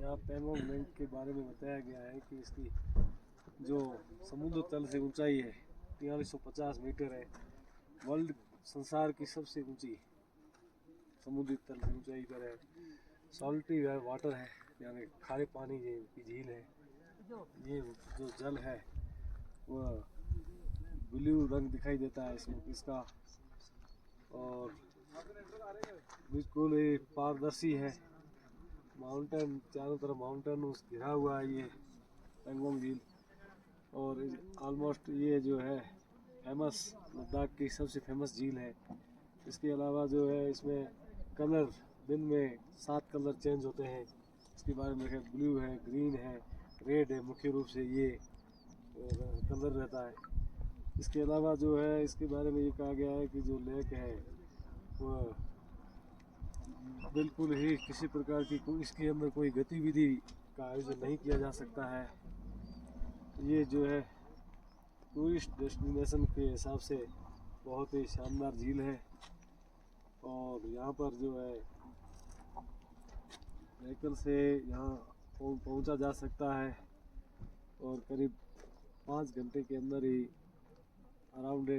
यहाँ पैंगोंग लेक के बारे में बताया गया है कि इसकी जो समुद्र तल से ऊंचाई है 4350 मीटर है। वर्ल्ड संसार की सबसे ऊंची समुद्री तल से ऊंचाई पर है। सॉल्टी वाटर है, यानी खारे पानी की झील है। ये जो जल है वह ब्लू रंग दिखाई देता है इसमें इसका, और बिल्कुल ये पारदर्शी है। माउंटेन, चारों तरफ माउंटेन घिरा हुआ है ये पैंगोंग झील। और ऑलमोस्ट ये जो है फेमस, लद्दाख की सबसे फेमस झील है। इसके अलावा जो है इसमें कलर दिन में 7 कलर चेंज होते हैं। इसके बारे में ब्लू है, ग्रीन है, रेड है, मुख्य रूप से ये कलर रहता है। इसके अलावा जो है इसके बारे में ये कहा गया है कि जो लेक है वह बिल्कुल ही किसी प्रकार की इसके अंदर कोई गतिविधि का आयोजन नहीं किया जा सकता है। ये जो है टूरिस्ट डेस्टिनेशन के हिसाब से बहुत ही शानदार झील है। और यहाँ पर जो है व्हीकल से यहाँ पहुँचा जा सकता है और करीब 5 घंटे के अंदर ही अराउंड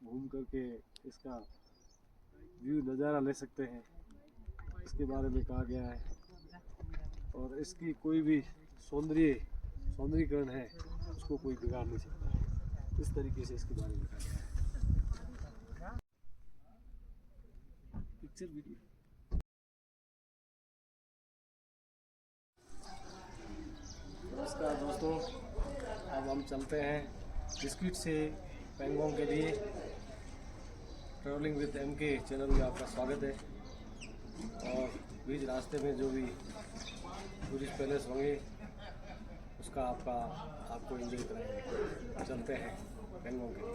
घूम करके इसका व्यू नज़ारा ले सकते हैं। इसके बारे में कहा गया है। और इसकी कोई भी सौंदर्यीकरण है उसको कोई बिगाड़ नहीं सकता है। इस तरीके से इसके बारे में कहा गया है। Picture video. नमस्कार दोस्तों, अब हम चलते हैं बिस्किट से पैंगोंग के लिए। ट्रैवलिंग विद MK चैनल में आपका स्वागत है। और बीच रास्ते में जो भी टूरिस्ट पैलेस होंगे उसका आपको एंजॉय कराएंगे। चलते हैं पैंगोंग के लिए।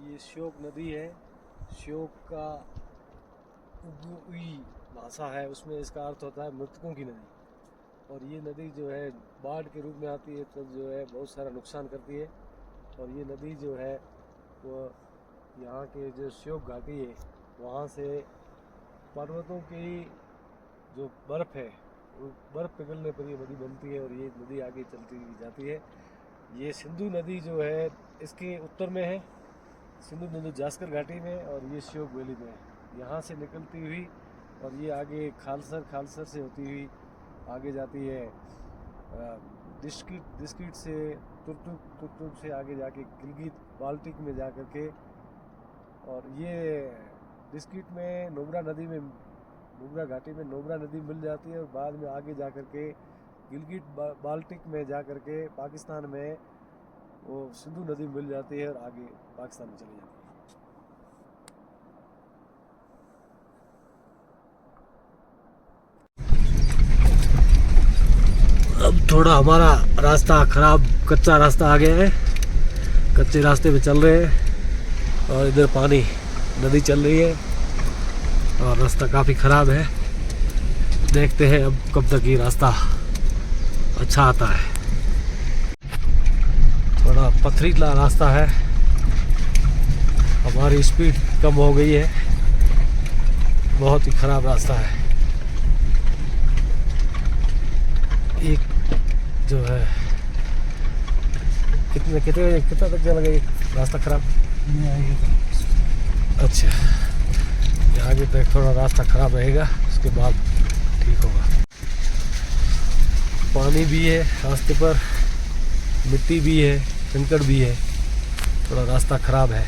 ये श्योक नदी है। श्योक का उगुई भाषा है, उसमें इसका अर्थ होता है मृतकों की नदी। और ये नदी जो है बाढ़ के रूप में आती है तो जो है बहुत सारा नुकसान करती है। और ये नदी जो है वो यहाँ के जो श्योक घाटी है वहाँ से पर्वतों की जो बर्फ़ है वो बर्फ़ पिघलने पर ये नदी बनती है और ये नदी आगे चलती जाती है। ये सिंधु नदी जो है इसके उत्तर में है, सिंधु नदी जास्कर घाटी में, और ये श्योक वैली में है। यहाँ से निकलती हुई और ये आगे खालसर से होती हुई आगे जाती है डिस्किट से तुर्तुक से आगे जाके गिलगित बाल्टिक में जा कर के, और ये डिस्किट में नुब्रा घाटी में नुब्रा नदी मिल जाती है। और बाद में आगे जा कर के गिलगित बाल्टिक में जा कर के पाकिस्तान में वो सिंधु नदी मिल जाती है और आगे पाकिस्तान में चली जाती है। अब थोड़ा हमारा रास्ता खराब, कच्चा रास्ता आ गया है। कच्चे रास्ते पे चल रहे हैं और इधर पानी, नदी चल रही है और रास्ता काफ़ी ख़राब है। देखते हैं अब कब तक ये रास्ता अच्छा आता है। थोड़ा पथरीला रास्ता है। हमारी स्पीड कम हो गई है। बहुत ही ख़राब रास्ता है। एक जो है कितना तक चलेगा ये रास्ता ख़राब? अच्छा, आगे तक थोड़ा रास्ता ख़राब रहेगा, उसके बाद ठीक होगा। पानी भी है रास्ते पर, मिट्टी भी है, कंकड़ भी है, थोड़ा रास्ता ख़राब है।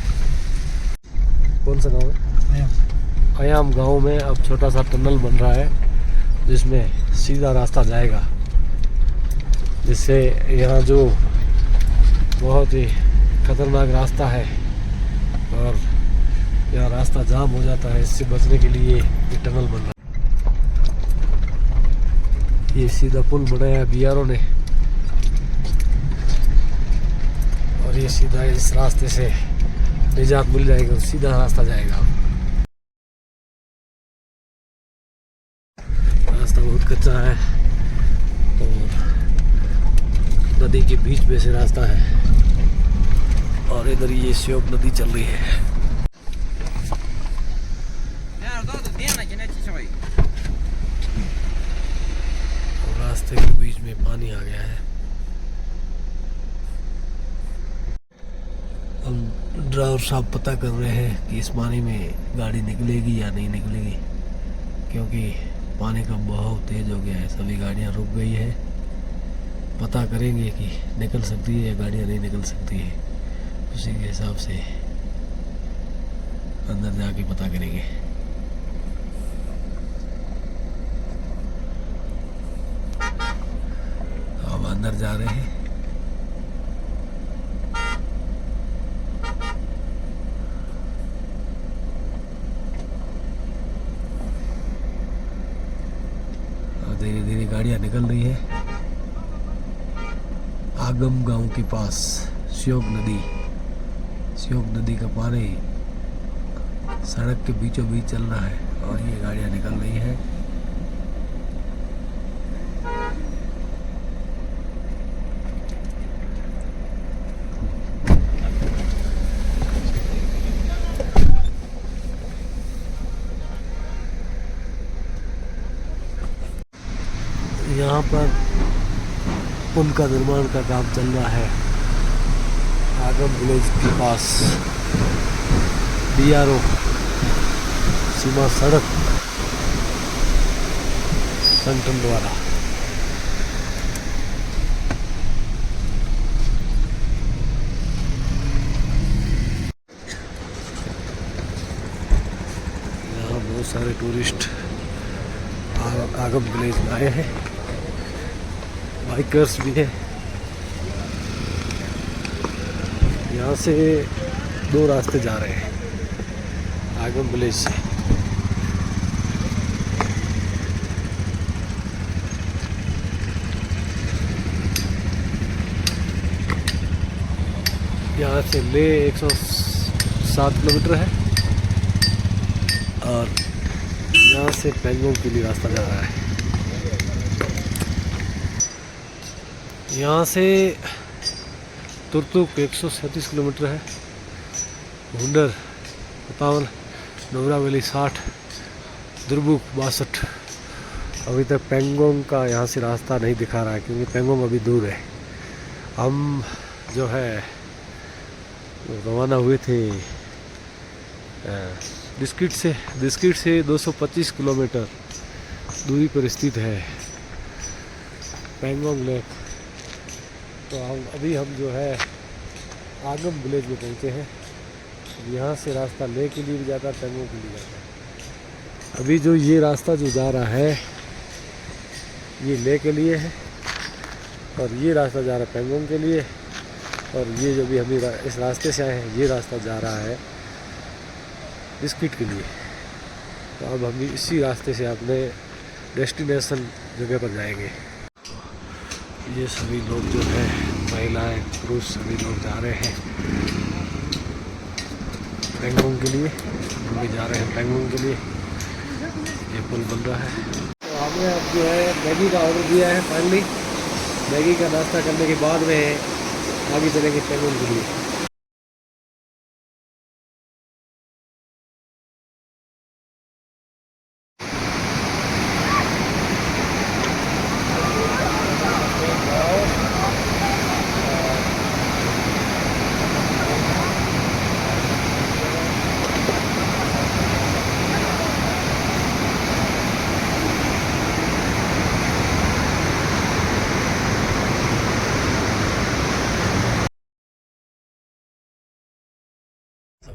कौन सा गांव है? अयाम गांव में अब छोटा सा टनल बन रहा है जिसमें सीधा रास्ता जाएगा, जिससे यहाँ जो बहुत ही खतरनाक रास्ता है और यहाँ रास्ता जाम हो जाता है, इससे बचने के लिए ये टनल बन रहा है। ये सीधा पुल बनाया है BRO ने और ये सीधा इस रास्ते से निजात मिल जाएगा, सीधा रास्ता जाएगा। बहुत कच्चा है और नदी के बीच में से रास्ता है और इधर ये श्योक नदी चल रही है। और रास्ते के बीच में पानी आ गया है। हम ड्राइवर साहब पता कर रहे हैं कि इस पानी में गाड़ी निकलेगी या नहीं निकलेगी, क्योंकि पानी का बहाव तेज हो गया है। सभी गाड़ियां रुक गई है। पता करेंगे कि निकल सकती है या गाड़ियां नहीं निकल सकती है, उसी के हिसाब से अंदर जाके पता करेंगे। अब अंदर जा रहे हैं। धीरे धीरे गाड़ियां निकल रही है। आगम गांव के पास श्योक नदी का पानी सड़क के बीचों बीच चल रहा है और ये गाड़ियां निकल रही है। यहाँ पर पुल का निर्माण का काम चल रहा है। आगम विलेज के पास BRO सीमा सड़क संगठन द्वारा। यहाँ बहुत सारे टूरिस्ट आगम विलेज में आए हैं। बाइकर्स भी है। यहाँ से 2 रास्ते जा रहे हैं आगम विलेज से। यहाँ से ले 107 किलोमीटर है और यहाँ से पेंगोंग के लिए रास्ता जा रहा है। यहाँ से तुरतुक 137 किलोमीटर है, हुंडर 57, नोबरा वैली 60, दुर्बुक 62। अभी तक पेंगोंग का यहाँ से रास्ता नहीं दिखा रहा है क्योंकि पेंगोंग अभी दूर है। हम जो है रवाना हुए थे डिस्किट से 225 किलोमीटर दूरी पर स्थित है पेंगोंग लेक। तो अभी हम जो है आगम विलेज में पहुंचे हैं। यहाँ से रास्ता ले के लिए भी जाता है, पेंगोंग के लिए जाता है। अभी जो ये रास्ता जो जा रहा है ये ले के लिए है और ये रास्ता जा रहा है पेंगोंग के लिए, और ये जो भी हम इस रास्ते से आए हैं ये रास्ता जा रहा है डिस्किट के लिए। तो अब हम इसी रास्ते से अपने डेस्टिनेशन जगह पर जाएंगे। ये सभी लोग जो है महिलाएं पुरुष सभी लोग जा रहे हैं पेंगोंग के लिए। हम भी जा रहे हैं पेंगोंग के लिए। ये पुल बन रहा है। तो हमने अब जो है मैगी का ऑर्डर दिया है। फाइनली मैगी का नाश्ता करने के बाद में आगे चलेंगे पेंगोंग के लिए।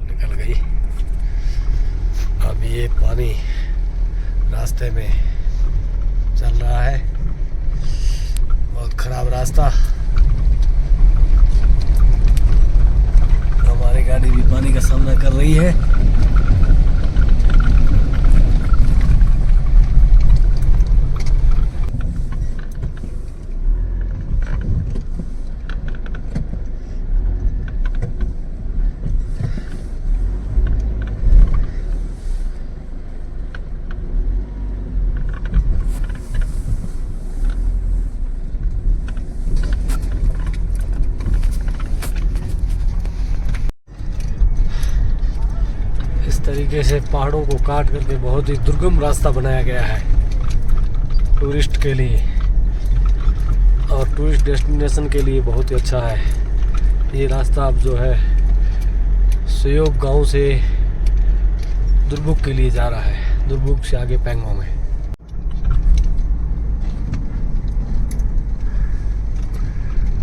निकल गई। अब ये पानी रास्ते में चल रहा है, बहुत खराब रास्ता। हमारी गाड़ी भी पानी का सामना कर रही है। तरीके से पहाड़ों को काट करके बहुत ही दुर्गम रास्ता बनाया गया है टूरिस्ट के लिए, और टूरिस्ट डेस्टिनेशन के लिए बहुत ही अच्छा है। ये रास्ता अब जो है सहयोग गांव से दुर्बुक के लिए जा रहा है, दुर्बुक से आगे पेंगोंग है।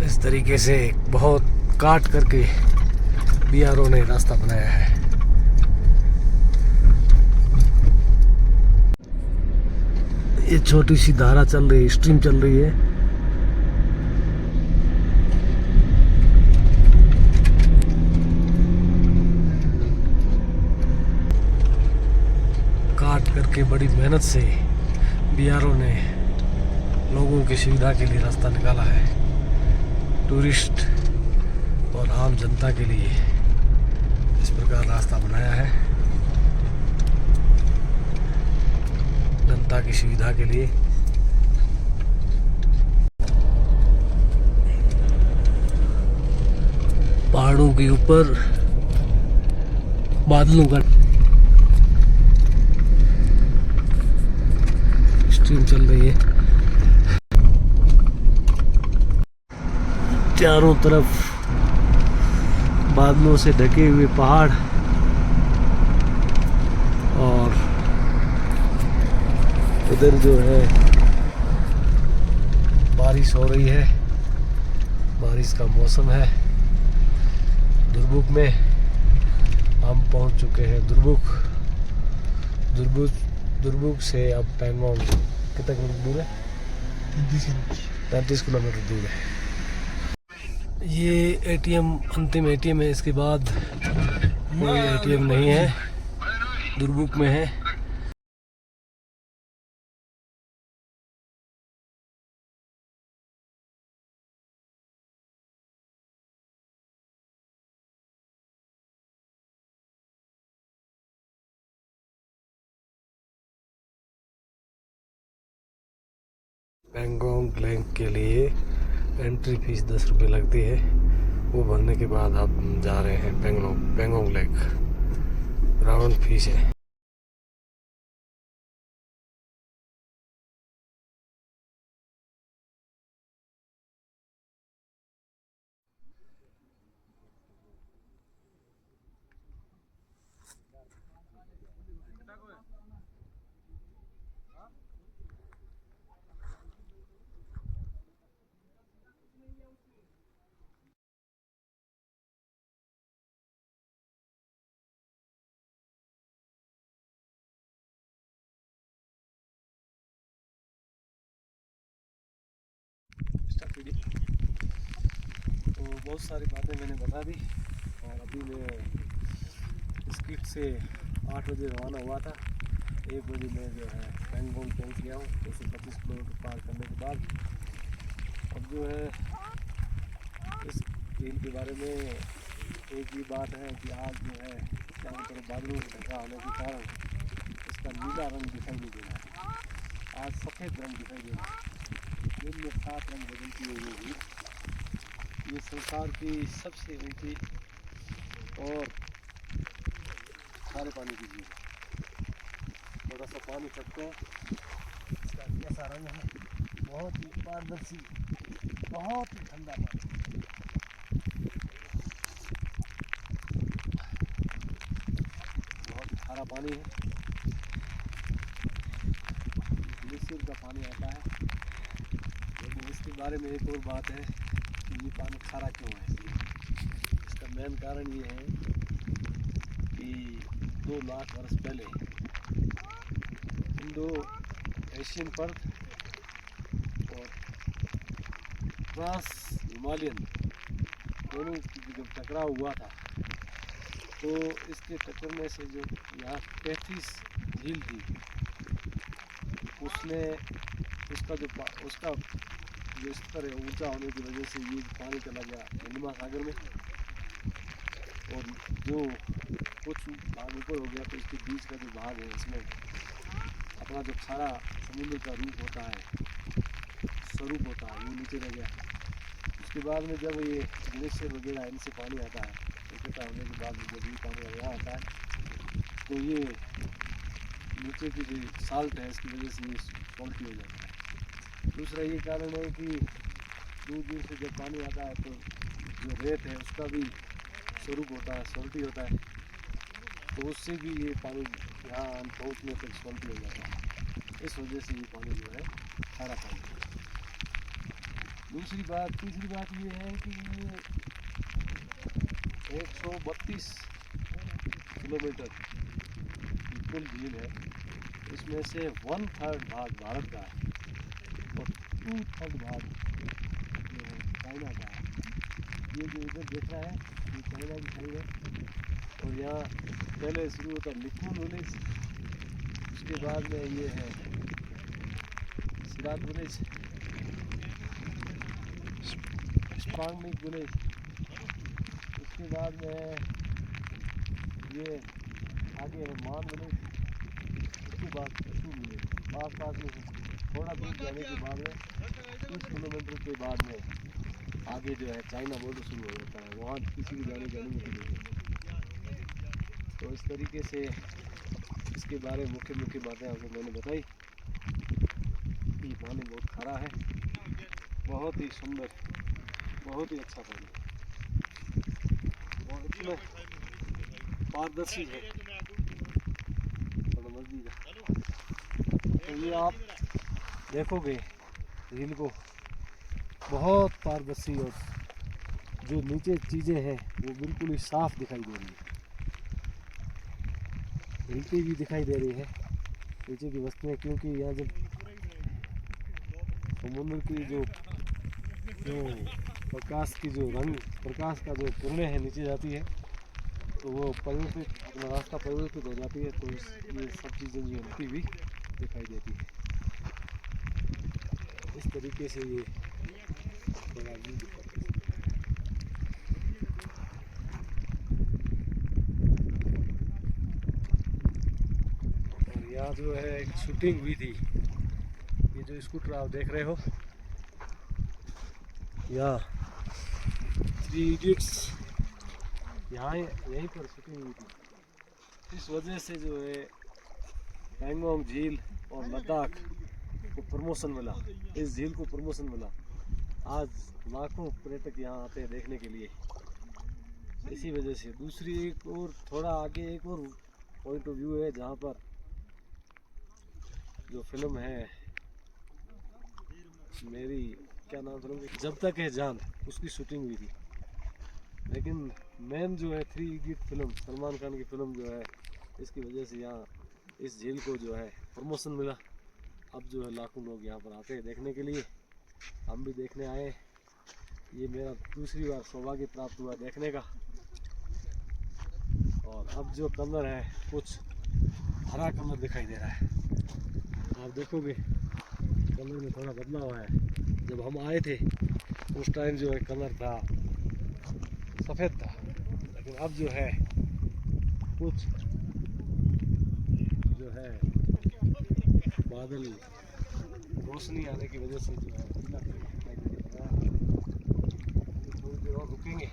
इस तरीके से बहुत काट करके बीआरओ ने रास्ता बनाया है। ये छोटी सी धारा चल रही है, स्ट्रीम चल रही है। काट करके बड़ी मेहनत से बीआरओ ने लोगों की सुविधा के लिए रास्ता निकाला है, टूरिस्ट और आम जनता के लिए इस प्रकार रास्ता बनाया है, जनता की सुविधा के लिए। पहाड़ों के ऊपर बादलों का स्ट्रीम चल रही है। चारों तरफ बादलों से ढके हुए पहाड़ और उधर जो है बारिश हो रही है, बारिश का मौसम है। दुर्बुक में हम पहुंच चुके हैं। दुर्बुक से अब पेंगोंग कितना किलोमीटर दूर है? 33 किलोमीटर दूर है। ये एटीएम अंतिम एटीएम है, इसके बाद कोई एटीएम नहीं है, दुर्बुक में है। पेंगोंग लेक के लिए एंट्री फीस 10 रुपये लगती है, वो भरने के बाद आप जा रहे हैं पेंगोंग लेक। राउंड फीस है। तो बहुत सारी बातें मैंने बता दी, और अभी मैं स्किट से 8 बजे रवाना हुआ था। 1 बजे मैं जो है पेंगोंग पहुंच गया हूँ। 225 किलोमीटर पार करने के बाद अब जो है इस झील के बारे में एक ही बात है कि आज जो है चारों तरफ बादलों से ढका होने के कारण इसका नीला रंग दिखाई नहीं दे रहा है, आज सफ़ेद रंग दिखाई दे रहा है। दिन में 7 रंग बदलती हुई ये झील, ये संसार की सबसे ऊंची और खारे पानी की झील है। थोड़ा सा पानी चखते हैं, इसका कैसा रंग है, बहुत ही पारदर्शी, बहुत ही ठंडा पानी, बहुत खारा पानी है। ग्लेशियर का पानी आता है, लेकिन इसके बारे में एक और बात है कि ये पानी खारा क्यों है। इसका मेन कारण ये है कि 2 लाख वर्ष पहले इंडो एशियन पर्थ और ट्रांस हिमालयन दोनों की जब टकराव हुआ था, तो इसके टकराने से जो यहाँ 33 झील थी, उसने उसका जो स्तर है ऊंचा होने की वजह से ये पानी चला गया हिंद महासागर में, और जो कुछ भाग ऊपर हो गया तो इसके बीच का जो भाग है इसमें अपना जो खारा समुद्र का रूप होता है, स्वरूप होता है, वो नीचे रह गया। उसके बाद में जब ये ग्लेशियर वगैरह इनसे पानी आता है, इकट्ठा होने के बाद जब ये पानी यहाँ आता है तो ये नीचे की जो साल्ट है इसकी वजह से ये फॉल्टी हो जाता है। दूसरा ये कारण है कि दूर दूर से जब पानी आता है तो जो रेत है उसका भी स्वरूप होता है, सॉल्टी होता है, तो उससे भी ये पानी यहाँ पहुँचने तक सॉल्टी हो जाता है। इस वजह से ये पानी जो है खारा पानी है। तीसरी बात ये है कि ये 132 किलोमीटर कुल झील है, इसमें से 1/3 भाग भारत का है और 2/3 भाग जो है चाइना का है। ये जो इधर देख रहा है ये चाइना की खाई है और यहाँ पहले शुरू होता है लिकुन विलेज, उसके बाद में ये है सिरात विलेज, स्पांगनिक विलेज, उसके बाद में ये आगे है मान विलेज, उसके बाद कशू विलेज। पास में थोड़ा दूर जाने के बाद में 30 किलोमीटर के बाद में आगे जो है चाइना बॉर्डर शुरू हो जाता है, वहाँ किसी भी जाने की अनुमति नहीं है। तो इस तरीके से इसके बारे में मुख्य बातें आपको मैंने बताई। ये पानी बहुत खारा है, बहुत ही सुंदर, बहुत ही अच्छा पानी और इतना पारदर्शी है। तो ये आप देखोगे झील को बहुत पारदर्शी और जो नीचे चीज़ें हैं वो बिल्कुल ही साफ दिखाई दे रही है, हिलती भी दिखाई दे रही है नीचे की वस्तुएं, क्योंकि यहाँ जब समुद्र की जो प्रकाश की जो रंग प्रकाश का जो किरणें हैं नीचे जाती है तो वो परिवर्तित अपना रास्ता परिवर्तित हो जाती है, तो ये सब चीज़ें जो हिलती हुई दिखाई देती है। इस तरीके से ये बड़ा व्यू दिखाई देता है। और यहाँ जो है एक शूटिंग हुई थी, ये जो स्कूटर आप देख रहे हो, यहाँ 3 इडियट्स यहाँ यहीं पर शूटिंग हुई थी। इस वजह से जो है पैंगोंग झील और लद्दाख को प्रमोशन मिला, इस झील को प्रमोशन मिला। आज लाखों पर्यटक यहाँ आते हैं देखने के लिए, इसी वजह से। दूसरी एक और थोड़ा आगे एक और पॉइंट ऑफ व्यू है जहाँ पर जो फिल्म है मेरी क्या नाम फिल्म, जब तक है जान, उसकी शूटिंग हुई थी। लेकिन मेन जो है 3 इडियट फिल्म, सलमान खान की फिल्म जो है, इसकी वजह से यहाँ इस झील को जो है प्रमोशन मिला। अब जो है लाखों लोग यहाँ पर आते हैं देखने के लिए, हम भी देखने आए। ये मेरा दूसरी बार सौभाग्य प्राप्त हुआ देखने का। और अब जो कलर है कुछ हरा कलर दिखाई दे रहा है, आप देखोगे कलर में थोड़ा बदलाव हुआ है। जब हम आए थे उस टाइम जो है कलर था सफ़ेद था, लेकिन अब जो है कुछ जो है बादल रोशनी आने की वजह से जो है पीला दिखाई दे रहा है। थोड़ी देर और रुकेंगे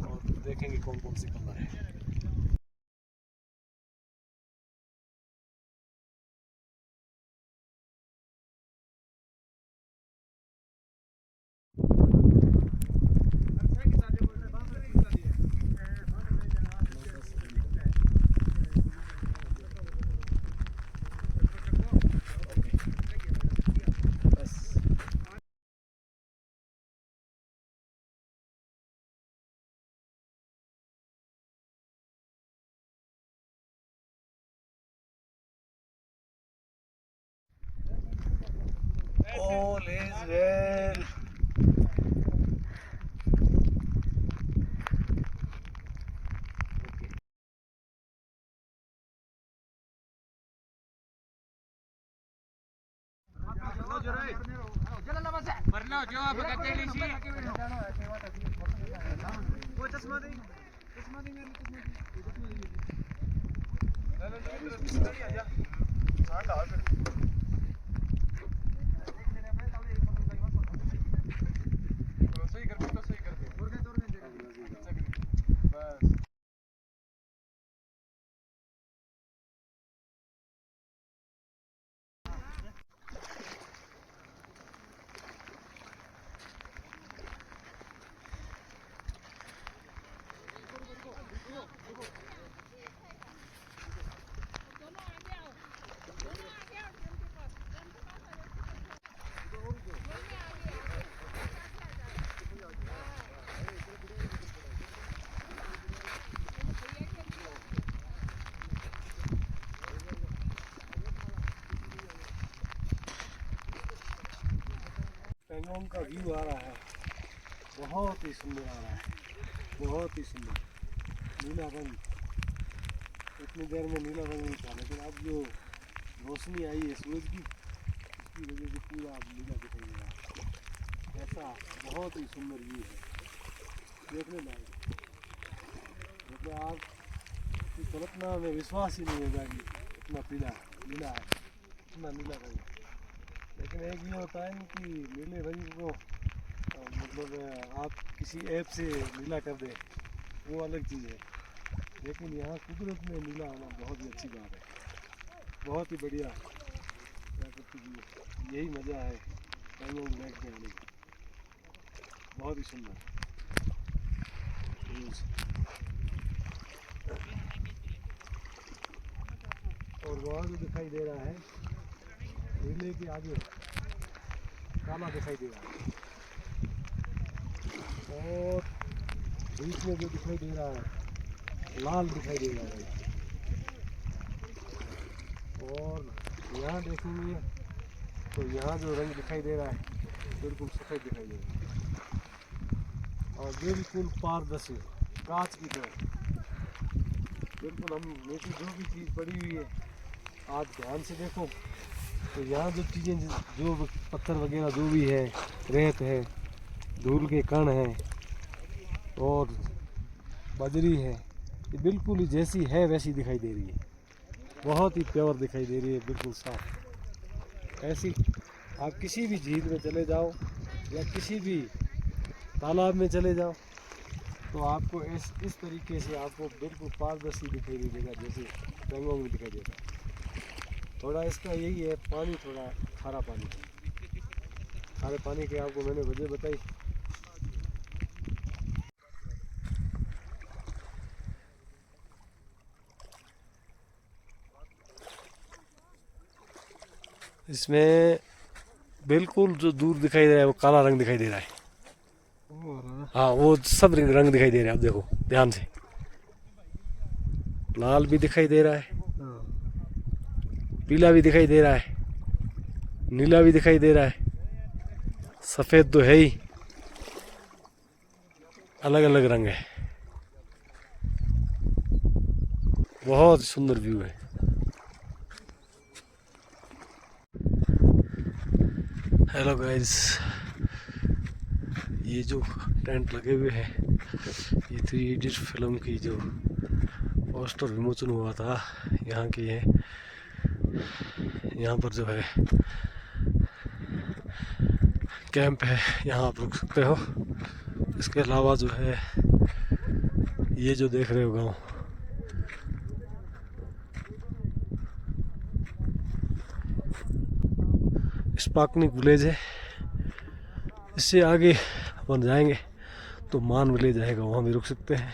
और देखेंगे कौन कौन से कलर है। All is well. भरला जेव्हा बघा त्या दिवशी चष्मा दे चष्मा दे पेंगोंग का व्यू आ रहा है, बहुत ही सुंदर आ रहा है, बहुत ही सुंदर नीला रंग। इतनी देर में नीला रंग नहीं था, लेकिन अब जो रोशनी आई है सूरज की, उसकी वजह से पूरा नीला दिखाई दे रहा है। ऐसा बहुत ही सुंदर व्यू है, देखने लायक। मतलब आपकी कल्पना में विश्वास ही नहीं होगा कि इतना पीला नीला है, इतना नीला रंग। लेकिन एक ये होता है कि नीले रंग को मतलब आप किसी ऐप से नीला कर दें, वो अलग चीज़ है। लेकिन यहाँ कुदरत में नीला आना बहुत ही अच्छी बात है, बहुत ही बढ़िया प्राकृतिक व्यू। यही मज़ा है पेंगोंग लेक में आने का, बहुत ही सुंदर व्यूज़। और वहाँ जो दिखाई दे रहा है नीले के आगे काला दिखाई दे रहा है, और बीच में जो दिखाई दे रहा है लाल दिखाई दे रहा है। और यहाँ देखेंगे तो यहाँ जो रंग दिखाई दे रहा है बिल्कुल सफ़ेद दिखाई दे रहा है, और बिल्कुल पारदर्शी कांच की तरह। बिल्कुल हम नीचे जो भी चीज़ पड़ी हुई है आप ध्यान से देखो तो यहाँ जो चीज़ें जो पत्थर वगैरह जो भी है, रेत है, धूल के कण हैं और बजरी है, ये बिल्कुल ही जैसी है वैसी दिखाई दे रही है, बहुत ही प्योर दिखाई दे रही है, बिल्कुल साफ। ऐसी आप किसी भी झील में चले जाओ या किसी भी तालाब में चले जाओ तो आपको इस तरीके से आपको बिल्कुल पारदर्शी दिखाई दे देगा, जैसे पेंगोंग में दिखाई देता है। थोड़ा इसका यही है, पानी थोड़ा खारा पानी है। खारे पानी की आपको मैंने वजह बताई। इसमें बिल्कुल जो दूर दिखाई दे रहा है वो काला रंग दिखाई दे रहा है। हाँ, वो सब रंग दिखाई दे रहे हैं, आप देखो ध्यान से। लाल भी दिखाई दे रहा है, पीला भी दिखाई दे रहा है, नीला भी दिखाई दे रहा है, सफ़ेद तो है ही, अलग अलग रंग है। बहुत सुंदर व्यू है। हेलो गाइस, ये जो टेंट लगे हुए हैं ये 3 इडियट फिल्म की जो पोस्टर विमोचन हुआ था यहाँ की है। यहाँ पर जो है कैंप है, यहाँ आप रुक सकते हो। इसके अलावा जो है ये जो देख रहे हो गाँव, स्पाकनिक विलेज है। इससे आगे अपन जाएंगे तो मान विलेज आएगा, वहाँ भी रुक सकते हैं।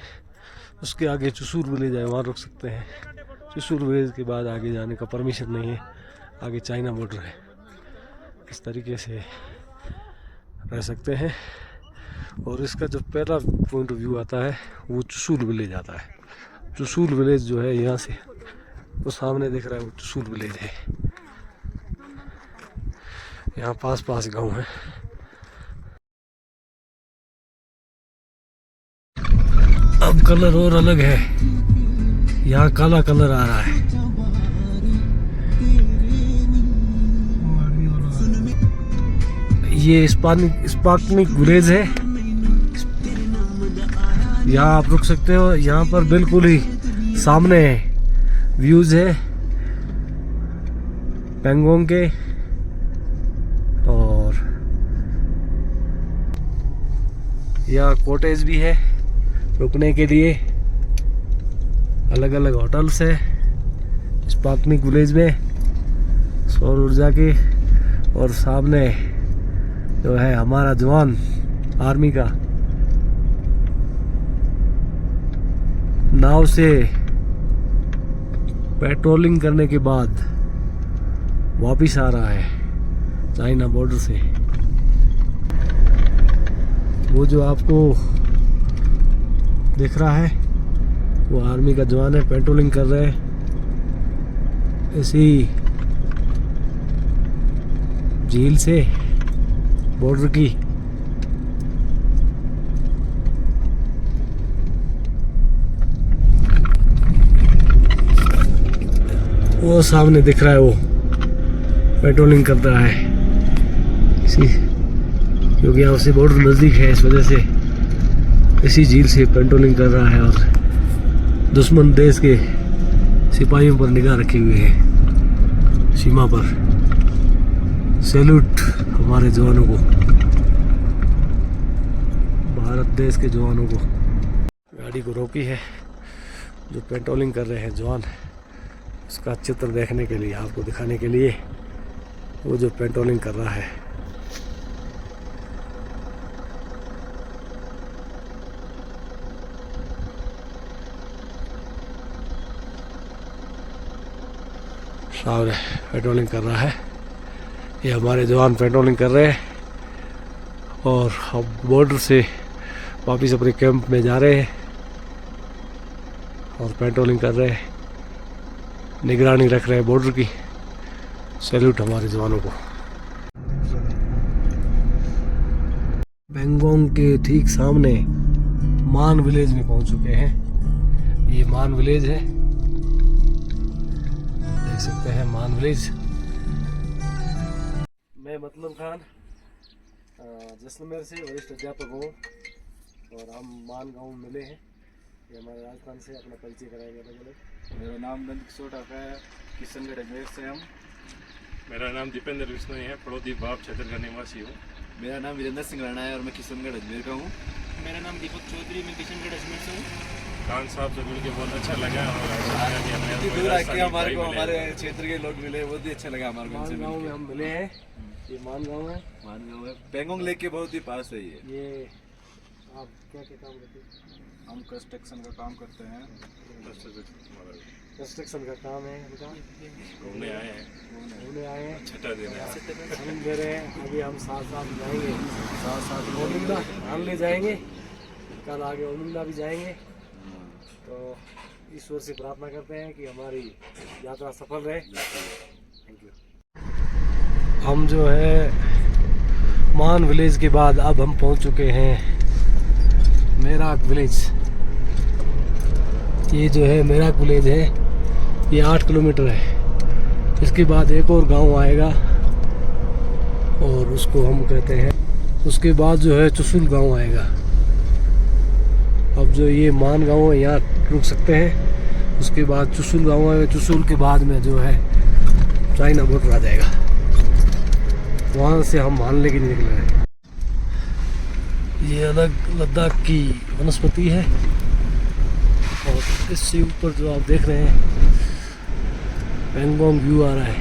उसके आगे चुसूर विलेज है, वहाँ रुक सकते हैं। चुसूर विलेज के बाद आगे जाने का परमिशन नहीं है, आगे चाइना बॉर्डर है। इस तरीके से रह सकते हैं। और इसका जो पहला पॉइंट ऑफ व्यू आता है वो चुसूर विलेज आता है। चुसूर विलेज जो है यहाँ से वो सामने दिख रहा है, वो चुसूर विलेज है। यहाँ पास पास गांव है। अब कलर और अलग है, यहाँ काला कलर आ रहा है। ये स्पाकनिक विलेज है, यहाँ आप रुक सकते हो। यहाँ पर बिल्कुल ही सामने व्यूज है पेंगोंग के, और यहाँ कॉटेज भी है रुकने के लिए, अलग अलग होटल्स है स्पाकनिक विलेज में सौर ऊर्जा के। और सामने जो है हमारा जवान आर्मी का नाव से पेट्रोलिंग करने के बाद वापिस आ रहा है चाइना बॉर्डर से। वो जो आपको दिख रहा है वो आर्मी का जवान है, पेट्रोलिंग कर रहे हैं इसी झील से बॉर्डर की। वो सामने दिख रहा है, वो पेट्रोलिंग कर रहा है इसी, क्योंकि यहाँ से बॉर्डर नज़दीक है, इस वजह से इसी झील से पेट्रोलिंग कर रहा है और दुश्मन देश के सिपाहियों पर निगाह रखे हुए हैं सीमा पर। सैल्यूट हमारे जवानों को, भारत देश के जवानों को। गाड़ी को रोकी है, जो पेट्रोलिंग कर रहे हैं जवान, उसका चित्र देखने के लिए, आपको दिखाने के लिए, वो जो पेट्रोलिंग कर रहा है। सामने पेट्रोलिंग कर रहा है, ये हमारे जवान पेट्रोलिंग कर रहे हैं और हम बॉर्डर से वापस अपने कैंप में जा रहे हैं और पेट्रोलिंग कर रहे हैं, निगरानी रख रहे हैं बॉर्डर की। सैल्यूट हमारे जवानों को। पेंगोंग के ठीक सामने मान विलेज में पहुंच चुके हैं। ये मान विलेज है, देख सकते हैं मान विलेज। मैं मतलब खान जैसलमेर से वरिष्ठ अध्यापक हूँ और हम मान गांव में मिले हैं। ये हमारे राजस्थान से, अपना परिचय कराएंगे अलग अलग। मेरा नाम नंद किशोर ठाकुर है, किशनगढ़ अजमेर से हम। मेरा नाम दीपेंद्र विश्नोई है, पड़ोदी बाप क्षेत्र का निवासी हूँ। मेरा नाम वीरेंद्र सिंह राणा है और मैं किशनगढ़ अजमेर का हूँ। मेरा नाम दीपक चौधरी, मैं किशनगढ़ अजमेर से हूँ। खान साहब से मिलकर बहुत अच्छा लगा और इतनी दूर आके हमारे को हमारे क्षेत्र के लोग मिले, बहुत ही अच्छा लगा हमारे को मान इनसे गांव में मिलके। हम मिले हैं। ये मान गांव है। मान गाँव है, पेंगोंग लेक के बहुत ही पास है ये। ये आप क्या क्या काम करते हैं? हम कंस्ट्रक्शन का काम करते हैं। कंस्ट्रक्शन का काम है इनका। घूमने आए हैं, घूमने आए हैं, छठा दिन है। हम दे रहे हैं। अभी हम साथ साथ जाएंगे, साथ साथ ओमिंदा धान ले जाएंगे, कल आगे ओमिंदा भी जाएंगे। तो ईश्वर से प्रार्थना करते हैं कि हमारी यात्रा सफल रहे। Thank you. हम जो है मान विलेज के बाद अब हम पहुंच चुके हैं मेराक विलेज। ये जो है मेराक विलेज है, ये 8 किलोमीटर है। इसके बाद एक और गांव आएगा और उसको हम कहते हैं, उसके बाद जो है चुसुल गांव आएगा। अब जो ये मान गांव है, यहाँ रुक सकते हैं। उसके बाद चुसुल गांव है, चुसुल के बाद में जो है चाइना बॉर्डर आ जाएगा। वहाँ से हम मान लेके निकल रहे हैं। ये अलग लद्दाख की वनस्पति है और इससे ऊपर जो आप देख रहे हैं पेंगोंग व्यू आ रहा है।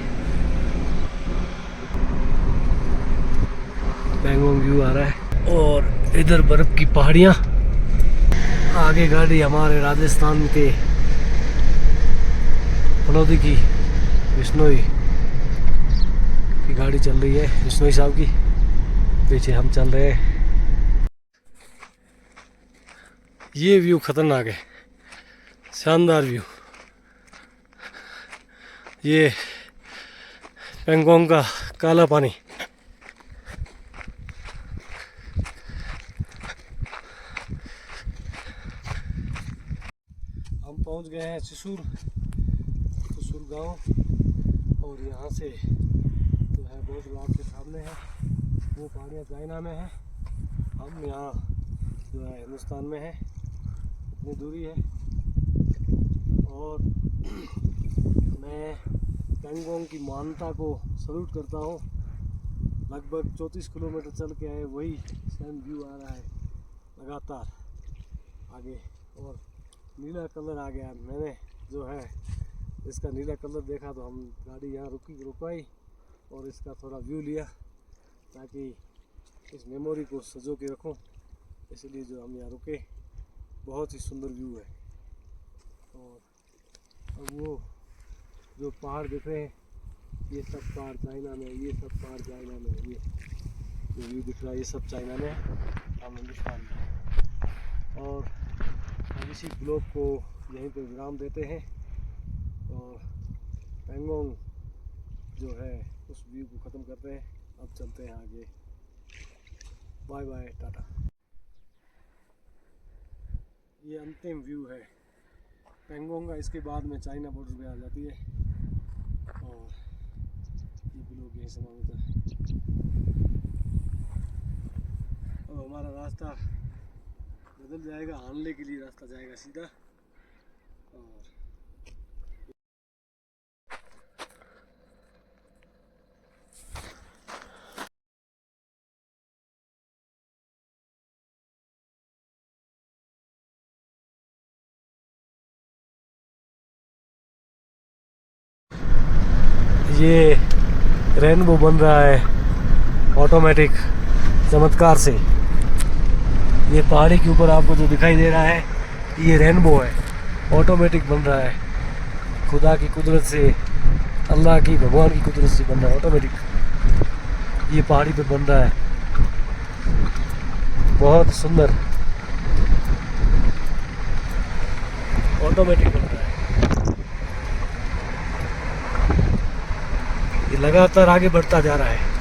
पेंगोंग व्यू आ रहा है और इधर बर्फ की पहाड़ियाँ। आगे गाड़ी हमारे राजस्थान के पड़ोदी की विश्नोई की गाड़ी चल रही है, विश्नोई साहब की। पीछे हम चल रहे हैं। ये व्यू खतरनाक है, शानदार व्यू। ये पेंगोंग का काला पानी। हम पहुंच गए हैं चुसुल गांव और यहाँ से जो है बहुत आपके सामने है, वो पहाड़ियाँ चाइना में है, हम यहाँ जो है हिंदुस्तान में है। इतनी दूरी है और मैं पेंगोंग की मान्यता को सल्यूट करता हूँ। लगभग 34 किलोमीटर चल के आए, वही सेम व्यू आ रहा है लगातार आगे। और नीला कलर आ गया। मैंने जो है इसका नीला कलर देखा तो हम गाड़ी यहाँ रुकवाई और इसका थोड़ा व्यू लिया ताकि इस मेमोरी को सजो के रखूं, इसलिए जो हम यहाँ रुके। बहुत ही सुंदर व्यू है। और अब वो जो पहाड़ दिख रहे हैं, ये सब पहाड़ चाइना में, ये सब पहाड़ चाइना में, ये जो व्यू दिख रहा है ये सब चाइना में, हम हिंदुस्तान में। और अब इसी ब्लॉग को यहीं पर विराम देते हैं और पेंगोंग जो है उस व्यू को ख़त्म करते हैं। अब चलते हैं आगे। Bye bye, tata. ये अंतिम व्यू है पेंगोंग का। इसके बाद में चाइना बॉर्डर पे आ जाती है और ये ब्लॉग यहीं समाप्त होता है। और हमारा रास्ता बदल जाएगा, हानले के लिए रास्ता जाएगा सीधा। और ये रेनबो बन रहा है ऑटोमेटिक चमत्कार से। ये पहाड़ी के ऊपर आपको जो दिखाई दे रहा है ये रेनबो है, ऑटोमेटिक बन रहा है। खुदा की कुदरत से, अल्लाह की, भगवान की कुदरत से बन रहा है ऑटोमेटिक। ये पहाड़ी पे बन रहा है, बहुत सुंदर ऑटोमेटिक बन रहा है। ये लगातार आगे बढ़ता जा रहा है।